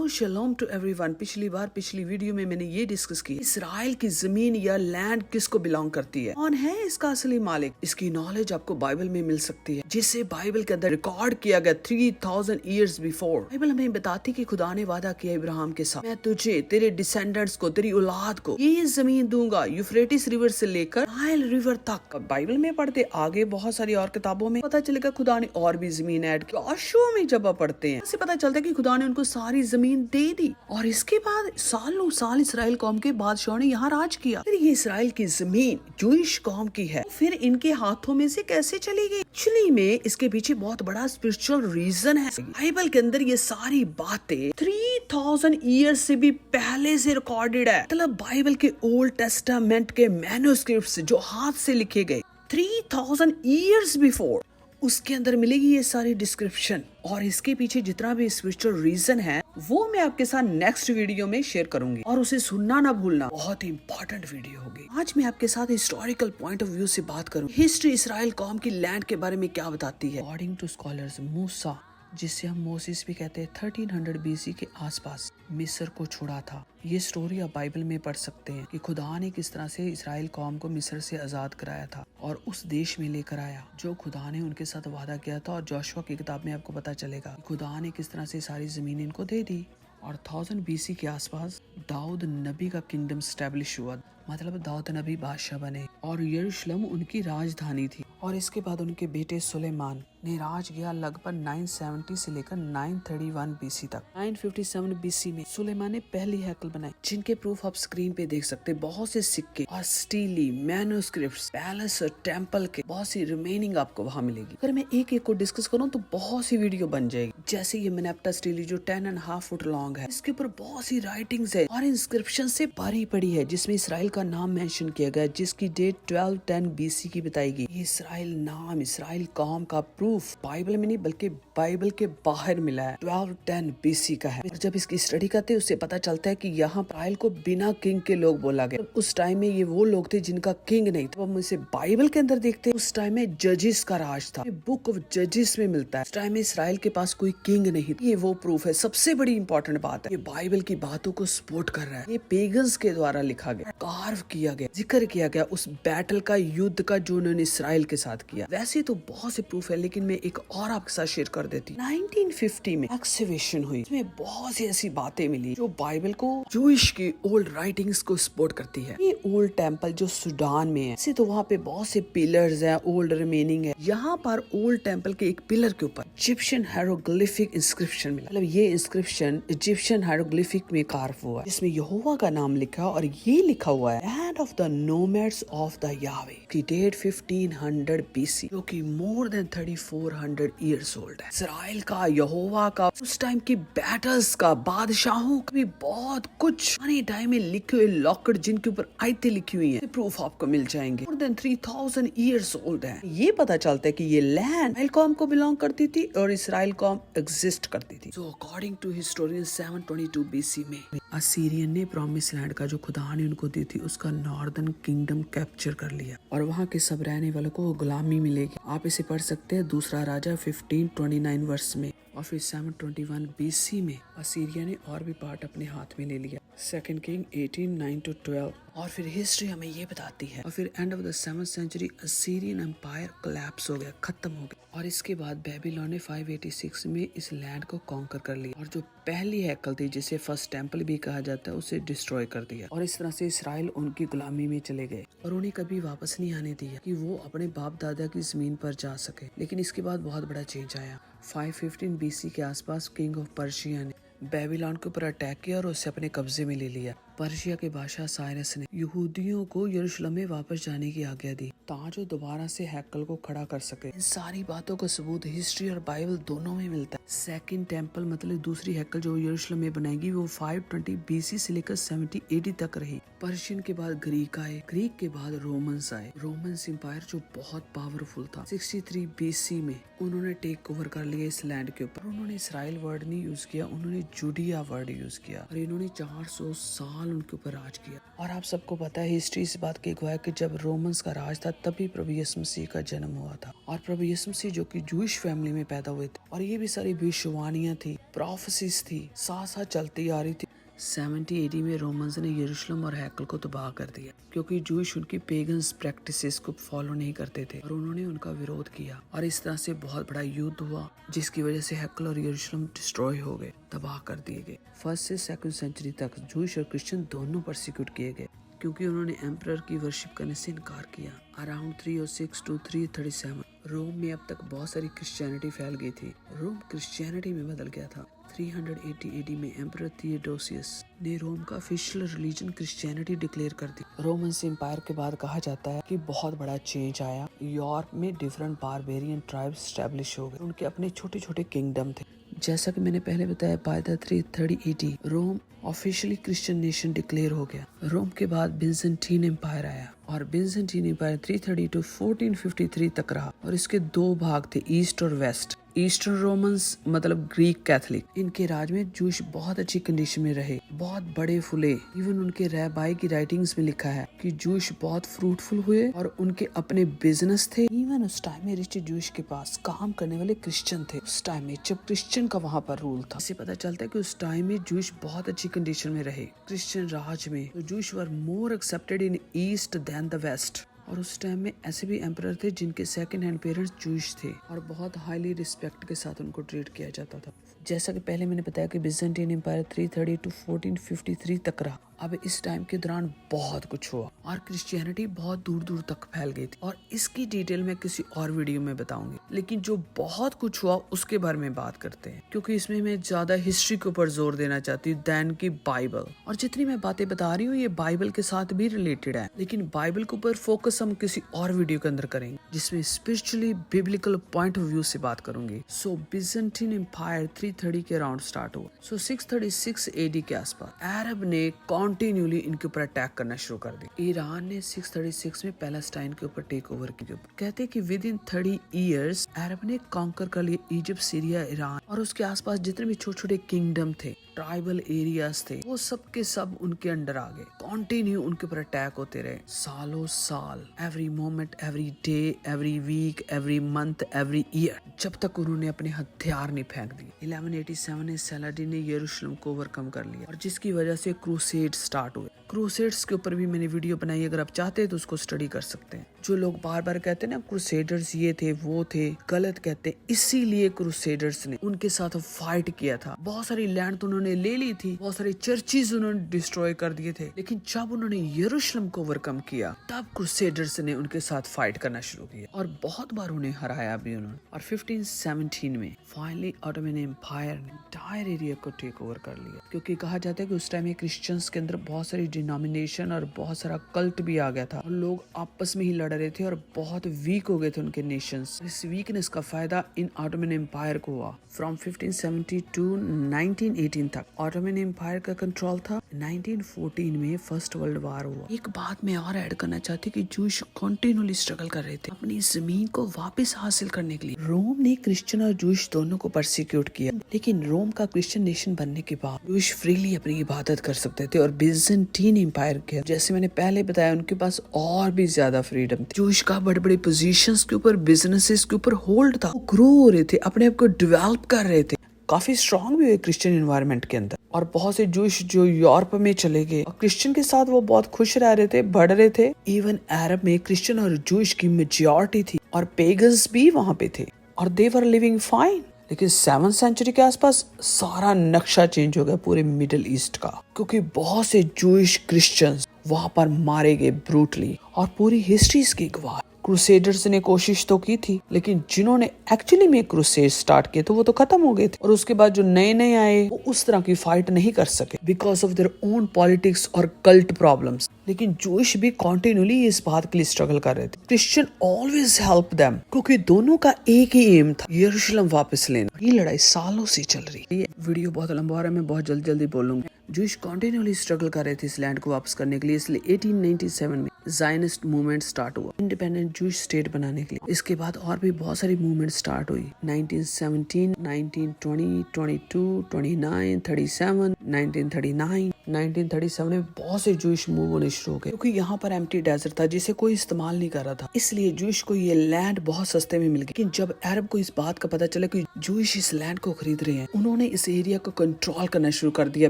Hello shalom to everyone. पिछली video में मैंने ये डिस्कस की इसराइल की जमीन या लैंड किसको बिलोंग करती है, कौन है इसका असली मालिक। इसकी नॉलेज आपको बाइबल में मिल सकती है, जिसे बाइबल के अंदर रिकॉर्ड किया गया 3000 ईयर्स बिफोर। बाइबल हमें बताती कि खुदा ने वादा किया इब्राहिम के साथ, मैं तुझे, तेरे डिसेंडेंट्स को, तेरी औलाद को ये जमीन दूंगा, यूफ्रेटिस रिवर से लेकर नाइल रिवर तक। बाइबल में पढ़ते आगे बहुत सारी और किताबों में पता चलेगा खुदा ने और भी जमीन ऐड की। यहोशुआ में जब आप पढ़ते हैं इससे पता चलता है कि खुदा ने उनको सारी जमीन दे दी और इसके बाद सालों साल इसराइल कौम के बादशाहों ने यहाँ राज किया। फिर ये इसराइल की जमीन जूइश कौम की है, फिर इनके हाथों में से कैसे चली गई? एक्चुअली में इसके पीछे बहुत बड़ा स्पिरिचुअल रीजन है। बाइबल के अंदर ये सारी बातें 3000 ईयर्स से भी पहले से रिकॉर्डेड है। मतलब बाइबल के ओल्ड टेस्टामेंट के मैन्युस्क्रिप्ट्स जो हाथ से लिखे गए 3000 ईयर्स बिफोर, उसके अंदर मिलेगी ये सारी डिस्क्रिप्शन। और इसके पीछे जितना भी स्पिरिचुअल रीजन है वो मैं आपके साथ नेक्स्ट वीडियो में शेयर करूंगी, और उसे सुनना ना भूलना, बहुत ही इंपॉर्टेंट वीडियो होगी। आज मैं आपके साथ हिस्टोरिकल पॉइंट ऑफ व्यू से बात करूँ। हिस्ट्री इसराइल कौम की लैंड के बारे में क्या बताती है। अकॉर्डिंग टू स्कॉलर्स, मूसा, जिसे हम मोसेस भी कहते हैं, 1300 BC के आसपास मिस्र को छोड़ा था। ये स्टोरी आप बाइबल में पढ़ सकते हैं कि खुदा ने किस तरह से इसराइल कौम को मिस्र से आजाद कराया था और उस देश में लेकर आया जो खुदा ने उनके साथ वादा किया था। और जोशुआ की किताब में आपको पता चलेगा कि खुदा ने किस तरह से सारी जमीन इनको दे दी। और 1000 BC के आसपास दाऊद नबी का किंगडम स्टैब्लिश हुआ, मतलब दाऊद नबी बादशाह बने और यरूशलेम उनकी राजधानी थी। और इसके बाद उनके बेटे सुलेमान ने राज किया लगभग 970 से लेकर 931 BC तक। 957 BC में सुलेमान ने पहली हैकल बनाई, जिनके प्रूफ आप स्क्रीन पे देख सकते हैं। बहुत से सिक्के और स्टीली मैन्युस्क्रिप्ट्स, पैलेस और टेम्पल के बहुत सी रिमेनिंग आपको वहाँ मिलेगी। अगर मैं एक एक को डिस्कस करूँ तो बहुत सी वीडियो बन जाएगी। जैसे ये मेनेप्टा स्टीली जो 10.5 फुट लॉन्ग है, इसके ऊपर बहुत सी राइटिंग्स है और इंस्क्रिप्शन से भरी पड़ी है, जिसमें इसराइल का नाम मेंशन किया गया, जिसकी डेट 1210 BC की बताई गई। ये इसराइल नाम, इसराइल कौम का प्रूफ बाइबल में नहीं बल्कि बाइबल के बाहर मिला है, 1210 BC का है। और जब इसकी स्टडी करते हैं उससे पता चलता है कि यहाँ इसराइल को बिना किंग के लोग बोला गया। उस टाइम में ये वो लोग थे जिनका किंग नहीं था। हम इसे बाइबल के अंदर देखते हैं, उस टाइम में जजिस का राज था। बुक ऑफ जजिस में मिलता है। उस टाइम में इसराइल के पास कोई किंग नहीं था। ये वो प्रूफ है। सबसे बड़ी इंपॉर्टेंट बात है, ये बाइबल की बातों को सपोर्ट कर रहा है। ये पेगन्स के द्वारा लिखा गया, कार्व किया गया, जिक्र किया गया उस बैटल का, युद्ध का जो उन्होंने इसराइल के साथ किया। वैसे तो बहुत से प्रूफ है, लेकिन मैं एक और आपके साथ शेयर कर देती हूँ। 1950 में एक्सकवेशन हुई, इसमें बहुत सी ऐसी बातें मिली जो बाइबल को, जूइश की ओल्ड राइटिंग्स को सपोर्ट करती है। ये ओल्ड टेम्पल जो सूडान में है, इसे तो वहाँ पे बहुत से पिलर्स हैं, ओल्ड रिमेनिंग है। यहाँ पर ओल्ड टेम्पल के एक पिलर के ऊपर इजिप्शियन हायरोग्लिफिक इंस्क्रिप्शन मिला। मतलब ये इंस्क्रिप्शन इजिप्शियन हायरोग्लिफिक में कार्व हुआ है, जिसमें यहोवा का नाम लिखा और ये लिखा हुआ है, land of the nomads of the यावे, की डेट 1500 BC, जो की मोर देन 3400 ईयर्स ओल्ड है। इसराइल का, यहोवा का, उस टाइम की बैटल्स का, बादशाहों का भी बहुत कुछ आने टाइम में लिखे हुए लॉकेट, जिनके ऊपर आयतें लिखी हुई हैं, प्रूफ आपको मिल जाएंगे। मोर देन 3000 ईयर्स ओल्ड है। ये पता चलता है कि ये लैंड इसराइल कौम को बिलोंग करती थी और इसराइल कौम एग्जिस्ट करती थी। So according to historian 722 BC में असीरियन ने प्रॉमिस लैंड का जो खुदा ने उनको दी थी, उसका नॉर्दर्न किंगडम कैप्चर कर लिया और वहाँ के सब रहने वालों को गुलामी मिलेगी। आप इसे पढ़ सकते हैं दूसरा राजा 1529 वर्ष में। और फिर 721 BC में असीरिया ने और भी पार्ट अपने हाथ में ले लिया। Second king 18:9-12। और फिर हिस्ट्री हमें ये बताती है, और फिर end of the 7th century Assyrian empire collapse हो गया, खत्म हो गया। और इसके बाद बेबीलोन ने 586 में इस लैंड को कॉन्कर कर लिया और जो पहली हैकल थी, जिसे फर्स्ट टेम्पल भी कहा जाता है, उसे डिस्ट्रॉय कर दिया। और इस तरह से इसराइल उनकी गुलामी में चले गए और उन्हें कभी वापस नहीं आने दिया कि वो अपने बाप दादा की जमीन पर जा सके। लेकिन इसके बाद बहुत बड़ा चेंज आया। 515 BC के आसपास किंग ऑफ पर्शिया ने बेबीलोन के ऊपर अटैक किया और उसे अपने कब्जे में ले लिया। पर्शिया के बादशाह साइरस ने यहूदियों को यरूशलेम में वापस जाने की आज्ञा दी ताकि दोबारा से हैकल को खड़ा कर सके। इन सारी बातों का सबूत हिस्ट्री और बाइबल दोनों में मिलता है। सेकंड टेम्पल मतलब दूसरी हैकल जो यरूशलेम में बनाएगी, वो 520 BC से लेकर 70 AD तक रही। पर्शियन के बाद ग्रीक आए, ग्रीक के बाद रोमन्स आए। रोमन्स एम्पायर जो बहुत पावरफुल था, 63 BC में उन्होंने टेक ओवर कर लिया इस लैंड के ऊपर। उन्होंने इसराइल वर्ड नहीं यूज किया, उन्होंने जुडिया वर्ड यूज किया और इन्होंने 400 साल उनके ऊपर राज किया। और आप सबको पता है, हिस्ट्री इस बात की गवाह है कि जब रोमन्स का राज था तभी प्रभु यीशु मसीह का जन्म हुआ था। और प्रभु यीशु मसीह जो कि जूइश फैमिली में पैदा हुए थे, और ये भी सारी भविष्यवाणियां थी, प्रोफेसीज थी, साथ साथ चलती आ रही थी। 70 AD में रोमन्स ने यरूशलेम और हैकल को तबाह कर दिया क्योंकि जूइश उनकी पेगन्स प्रैक्टिसेस को फॉलो नहीं करते थे और उन्होंने उनका विरोध किया, और इस तरह से बहुत बड़ा युद्ध हुआ जिसकी वजह से हैकल और यरूशलेम डिस्ट्रॉय हो गए, तबाह कर दिए गए। 1st से 2nd सेंचुरी तक जूइश और क्रिश्चियन दोनों परसिक्यूट किए गए क्योंकि उन्होंने एम्परर की वर्शिप करने से इनकार किया। अराउंड 306 to 337 रोम में अब तक बहुत सारी क्रिश्चियनिटी फैल गई थी। रोम क्रिश्चियनिटी में बदल गया था। 380 AD में एम्परर थियोडोसियस ने रोम का ऑफिशियल रिलीजन क्रिश्चियनिटी डिक्लेयर कर दी। रोमन एम्पायर के बाद कहा जाता है कि बहुत बड़ा चेंज आया। यूरोप में डिफरेंट बारबेरियन ट्राइब्स स्टैब्लिश हो गए, उनके अपने छोटे छोटे किंगडम थे। जैसा कि मैंने पहले बताया, by the 330 AD Rome officially Christian nation declare हो गया। रोम के बाद बिजेंटीन एम्पायर आया और बिजेंटीन एम्पायर 330 to 1453 तक रहा, और इसके दो भाग थे, ईस्ट और वेस्ट। ईस्टर्न रोमन्स मतलब ग्रीक कैथलिक, इनके राज में जूश बहुत अच्छी कंडीशन में रहे, बहुत बड़े फूले। इवन उनके रैबाई की राइटिंग्स में लिखा है कि जूश बहुत फ्रूटफुल हुए और उनके अपने बिजनेस थे। इवन उस टाइम में रिच जूश के पास काम करने वाले क्रिश्चियन थे। उस टाइम में जब क्रिश्चियन का वहाँ पर रूल था, इससे पता चलता है कि उस टाइम में जूश बहुत अच्छी कंडीशन में रहे क्रिश्चियन राज में। तो Jews were more accepted in east than the west. और उस टाइम में ऐसे भी एम्परर थे जिनके सेकंड हैंड पेरेंट्स जूश थे और बहुत हाईली रिस्पेक्ट के साथ उनको ट्रीट किया जाता था। जैसा कि पहले मैंने बताया कि बिजेंटीन एम्पायर 330 to 1453 तक रहा। अब इस टाइम के दौरान बहुत कुछ हुआ और क्रिश्चियनिटी बहुत दूर दूर तक फैल गई थी, और इसकी डिटेल मैं किसी और वीडियो में बताऊंगी। लेकिन जो बहुत कुछ हुआ उसके बारे में बात करते हैं, क्योंकि इसमें मैं ज्यादा हिस्ट्री के ऊपर जोर देना चाहती हूँ दैन की बाइबल। और जितनी मैं बातें बता रही हूँ ये बाइबल के साथ भी रिलेटेड है, लेकिन बाइबल के ऊपर फोकस हम किसी और वीडियो के अंदर करेंगे जिसमें spiritually biblical point of view से बात करूंगी। सो बिजेंटीन एम्पायर 330 के अराउंड स्टार्ट हुआ। 636 AD के आसपास अरब ने कंटिन्यूली इनके ऊपर अटैक करना शुरू कर दिया। ईरान ने 636 में पैलेस्टाइन के ऊपर टेक ओवर किया। कहते हैं कि विद इन 30 इयर्स अरब ने कॉन्कर कर लिया इजिप्ट, सीरिया, ईरान और उसके आसपास जितने भी छोटे छोटे किंगडम थे, ट्राइबल एरियाज थे, वो सब के सब उनके अंडर आ गए। कंटिन्यू उनके ऊपर अटैक होते रहे सालों साल, every moment, every day, every week, every month, every year, जब तक उन्होंने अपने हथियार नहीं फेंक दिए। 1187 में सलाडिन ने यरूशलेम को ओवरकम कर लिया और जिसकी वजह से क्रूसेड स्टार्ट हुए। क्रूसेड्स के ऊपर भी मैंने वीडियो बनाई, अगर आप चाहते हैं तो उसको स्टडी कर सकते हैं। जो लोग बार बार कहते हैं ना क्रूसेडर्स ये थे वो थे, गलत कहते हैं। इसीलिए क्रूसेडर्स ने उनके साथ फाइट किया था। बहुत सारी लैंड तो उन्होंने ले ली थी, बहुत सारी चर्चेज उन्होंने डिस्ट्रॉय कर दिए थे, लेकिन जब उन्होंने यरूशलेम को ओवरकम किया तब क्रूसेडर्स ने उनके साथ फाइट करना शुरू किया और बहुत बार उन्हें हराया भी उन्होंने। और 1517 में फाइनली ऑटोमन एम्पायर ने एंटायर एरिया को टेक ओवर कर लिया, क्योंकि कहा जाता है कि उस टाइम में क्रिश्चियंस के अंदर बहुत सारी डिनोमिनेशन और बहुत सारा कल्ट भी आ गया था और लोग आपस में ही लड़ रहे थे और बहुत वीक हो गए थे उनके नेशंस। इस वीकनेस का फायदा इन ऑटोमन एम्पायर को हुआ। फ्रॉम 1570 टू 1918 तक ऑटोमन एम्पायर का कंट्रोल था। 1914 में फर्स्ट वर्ल्ड वार हुआ। एक बात मैं और ऐड करना चाहती कि जूश कंटिन्यूअली स्ट्रगल कर रहे थे अपनी जमीन को वापस हासिल करने के लिए। रोम ने क्रिश्चियन और जूश दोनों को परसिक्यूट किया, लेकिन रोम का क्रिश्चियन नेशन बनने के बाद जूश फ्रीली अपनी इबादत कर सकते थे। और बिजेंटीन एम्पायर के जैसे मैंने पहले बताया उनके पास और भी ज्यादा फ्रीडम थी। जूश का बड़े बड़े पोजीशंस के ऊपर, बिजनेसेस के ऊपर होल्ड था, वो ग्रो हो रहे थे, अपने आप को डेवलप कर रहे थे, काफी स्ट्रॉन्ग भी हुए क्रिश्चियन एनवायरनमेंट के अंदर। और बहुत से जूश जो यूरोप में चले गए और क्रिश्चियन के साथ वो बहुत खुश रह रहे थे, बढ़ रहे थे। इवन अरब में क्रिश्चियन और जूश की मेजॉरिटी थी और पेगन्स भी वहाँ पे थे और दे वर लिविंग फाइन। लेकिन 7th सेंचुरी के आसपास सारा नक्शा चेंज हो गया पूरे मिडिल ईस्ट का, क्योंकि बहुत से जूश क्रिश्चियंस वहाँ पर मारे गए ब्रूटली। और पूरी हिस्ट्री इसकी गवाह। क्रूसेडर्स ने कोशिश तो की थी, लेकिन जिन्होंने एक्चुअली में क्रूसेड स्टार्ट किए थे वो तो खत्म हो गए थे, और उसके बाद जो नए नए आए वो उस तरह की फाइट नहीं कर सके because of their own politics और कल्ट प्रॉब्लम्स। लेकिन जूश भी कंटिन्यूअली इस बात के लिए स्ट्रगल कर रहे थे। क्रिश्चियन ऑलवेज हेल्प देम, क्योंकि दोनों का एक ही एम था, यरूशलेम वापस लेना। ये लड़ाई सालों से चल रही है। वीडियो बहुत लंबा हो रहा है, मैं बहुत जल्दी बोलूंगा। जूश कंटिन्यूअली स्ट्रगल कर रहे थे इस लैंड को वापस करने के लिए, इसलिए 1897 में ज़ायनिस्ट मूवमेंट स्टार्ट हुआ इंडिपेंडेंट जूश स्टेट बनाने के लिए। इसके बाद और भी बहुत सारी मूवमेंट स्टार्ट हुई। 1917, 1920, 22, 29, 37, 1939, 1937 में बहुत से जूइश मूव होने शुरू हो गए क्योंकि यहाँ पर एम्प्टी डेजर्ट था जिसे कोई इस्तेमाल नहीं कर रहा था, इसलिए जूइश को ये लैंड बहुत सस्ते में मिल गई। लेकिन जब अरब को इस बात का पता चला कि जूइश इस लैंड को खरीद रहे हैं, उन्होंने इस एरिया को कंट्रोल करना शुरू कर दिया,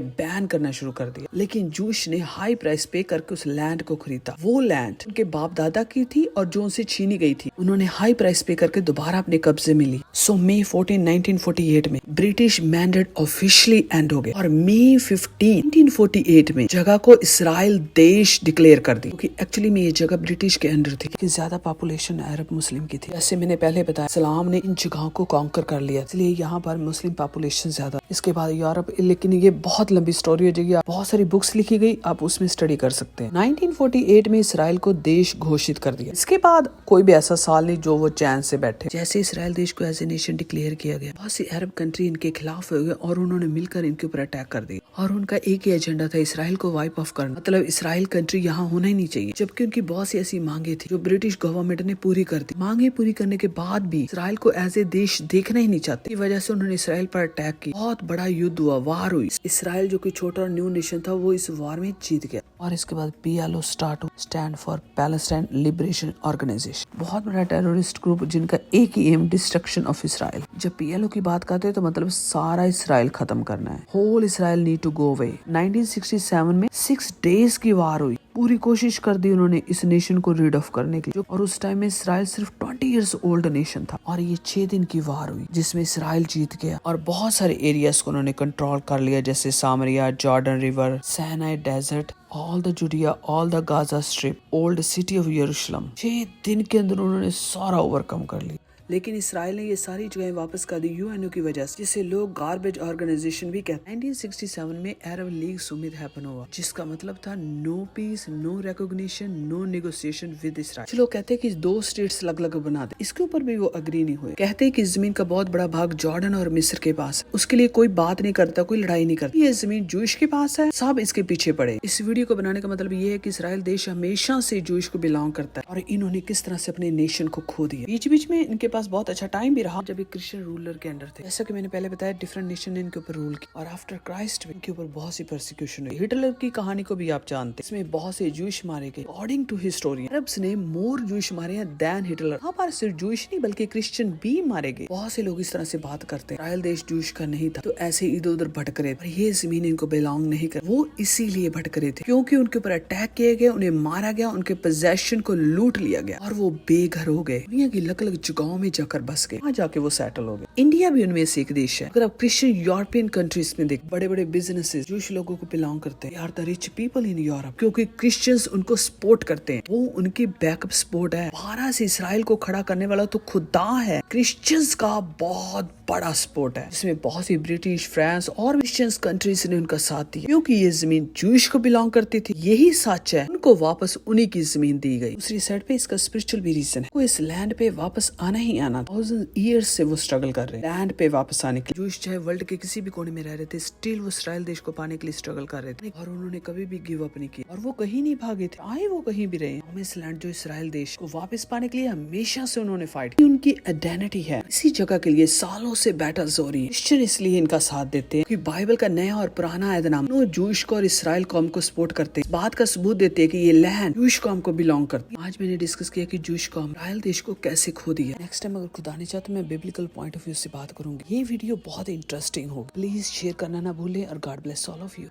बैन करना शुरू कर दिया। लेकिन जूइश ने हाई प्राइस पे करके उस लैंड को खरीदा। वो लैंड उनके बाप दादा की थी और जो उनसे छीनी गई थी, उन्होंने हाई प्राइस पे करके दोबारा अपने कब्जे में ली। सो मई 14, 1948 में ब्रिटिश मैंडेट ऑफिशियली एंड हो गया और मई 15, 1948 में जगह को इसराइल देश डिक्लेयर कर दी, क्योंकि एक्चुअली में ये जगह ब्रिटिश के अंडर थी, लेकिन ज्यादा पॉपुलेशन अरब मुस्लिम की थी। जैसे मैंने पहले बताया, सलाम ने इन जगहों को कॉन्कर कर लिया, इसलिए यहाँ पर मुस्लिम पॉपुलेशन ज्यादा। इसके बाद यूरोप, लेकिन ये बहुत लंबी स्टोरी हो जाएगी, बहुत सारी बुक्स लिखी गई, आप उसमें स्टडी कर सकते हैं। 1948 में इसराइल को देश घोषित कर दिया। इसके बाद कोई भी ऐसा साल नहीं जो वो चैन से बैठे। जैसे इसराइल देश को एज ए नेशन डिक्लेयर किया गया, बहुत सी अरब कंट्री इनके खिलाफ हो गए और उन्होंने मिलकर इनके ऊपर अटैक कर दिया और उनका एक ही एजेंडा था, इसराइल को वाइप ऑफ करना, मतलब इसराइल कंट्री यहाँ होना ही नहीं चाहिए। जबकि उनकी बहुत सी ऐसी मांगे थी जो ब्रिटिश गवर्नमेंट ने पूरी कर दी। मांगे पूरी करने के बाद भी इसराइल को एज ए देश देखना ही नहीं चाहते, इस वजह से उन्होंने इसराइल पर अटैक की। बहुत बड़ा युद्ध हुआ, वार हुई। इसराइल जो कि छोटा और न्यू नेशन था, वो इस वार में जीत गया और इसके बाद PLO स्टार्ट हुआ, stand for Palestine liberation organisation. बहुत बड़ा टेररिस्ट ग्रुप जिनका एक ही एम डिस्ट्रक्शन ऑफ इसराइल। जब PLO की बात करते हैं तो मतलब सारा इसराइल खत्म करना है, whole Israel need to go away. 1967 में 6 डेज की वार हुई, पूरी कोशिश कर दी उन्होंने इस नेशन को रीड ऑफ करने की, और उस टाइम में इसराइल सिर्फ 20 इयर्स ओल्ड नेशन था और ये 6 दिन की वार हुई जिसमें इसराइल जीत गया और बहुत सारे एरियाज को उन्होंने कंट्रोल कर लिया, जैसे Samaria, Jordan River, Sinai Desert, all the Judea, all the Gaza Strip, Old City of Jerusalem. 6 दिन के अंदर उन्होंने सारा ओवरकम कर लिया। लेकिन इसराइल ने ये सारी जगहें वापस कर दी UNO की वजह से, जिसे लोग गार्बेज ऑर्गेनाइजेशन भी कहते हैं। 1967 में अरब लीग सुमित हैपन हुआ, जिसका मतलब था no peace, no recognition, no negotiation with Israel. लोग कहते हैं कि 2 स्टेट्स अलग अलग बना दे, इसके ऊपर भी वो अग्री नहीं हुए। कहते हैं कि जमीन का बहुत बड़ा भाग जॉर्डन और मिस्र के पास है, उसके लिए कोई बात नहीं करता, कोई लड़ाई नहीं करता। ये जमीन जूइश के पास है, सब इसके पीछे पड़े। इस वीडियो को बनाने का मतलब ये है कि इसराइल देश हमेशा से जूइश को बिलोंग करता है और इन्होंने किस तरह से अपने नेशन को खो दिया। बीच बीच में इनके बहुत अच्छा टाइम भी रहा जब एक क्रिश्चियन रूलर के अंडर थे। जैसा कि मैंने पहले बताया, डिफरेंट नेशन ने इनके ऊपर रूल किया और आफ्टर क्राइस्ट इनके ऊपर बहुत सी परसिक्यूशन हुई। हिटलर की कहानी को भी आप जानते हैं, इसमें बहुत से जूइश मारे गए। अकॉर्डिंग टू हिस्टोरियन, अरब्स ने मोर जूइश मारे हैं देन हिटलर। यहाँ पर सिर्फ जूइश नहीं बल्कि क्रिश्चियन भी मारे गए। बहुत से लोग इस तरह से बात करते हैं इसराइल देश जूइश का नहीं था, तो ऐसे इधर उधर भटक रहे थे। ये जमीन इनको बिलोंग नहीं कर, वो इसीलिए भटक रहे थे क्योंकि उनके ऊपर अटैक किया गया, उन्हें मारा गया, उनके पोजेशन को लूट लिया गया और वो बेघर हो गए। दुनिया की अलग अलग जगहों में जाकर बस गए, वहाँ जाके वो सेटल हो गए। इंडिया भी उनमें से एक देश है। अगर आप क्रिश्चियन यूरोपियन कंट्रीज में देख, बड़े बड़े बिजनेसेस जूइश लोगों को बिलोंग करते हैं। Are the rich people in Europe, क्योंकि क्रिश्चियंस उनको सपोर्ट करते हैं, वो उनकी बैकअप सपोर्ट है। बाहर से इसराइल को खड़ा करने वाला तो खुदा है, क्रिश्चियंस का बहुत बड़ा सपोर्ट है, जिसमें बहुत सी ब्रिटिश, फ्रांस और क्रिश्चियंस कंट्रीज ने उनका साथ दिया, क्योंकि ये जमीन जूइश को बिलोंग करती थी। यही सच है, उनको वापस उन्हीं की जमीन दी गई। दूसरी साइड पे इसका स्पिरिचुअल भी रीजन है, वो इस लैंड पे वापस आना ही आना। 1000 ईयर्स से वो स्ट्रगल कर रहे हैं लैंड पे वापस आने के लिए। जूइश चाहे वर्ल्ड के किसी भी कोने में रह रहे थे, स्टिल वो इसराइल देश को पाने के लिए स्ट्रगल कर रहे थे और उन्होंने कभी भी गिव अप नहीं किया और वो कहीं नहीं भागे थे, आए वो कहीं भी रहे। हमें इस लैंड जो इसराइल देश को वापस पाने के लिए हमेशा से उन्होंने फाइट की। उनकी आइडेंटिटी है, इसी जगह के लिए सालों से बैटल्स हो रही है। क्रिश्चियन इसलिए इनका साथ देते हैं कि बाइबल का नया और पुराना ऐदनामा जूइश को और इसराइल कौम को सपोर्ट करते हैं। बात का सबूत देते हैं कि ये लैंड जूइश कौम को बिलोंग करती है। आज मैंने डिस्कस किया कि जूइश कौम इसराइल देश को कैसे खो दिया। नेक्स्ट टाइम अगर खुदा ने चाहा तो मैं बिब्लिकल पॉइंट ऑफ व्यू से बात करूंगी। ये वीडियो बहुत इंटरेस्टिंग होगी, प्लीज शेयर करना ना भूलें और God bless all of you.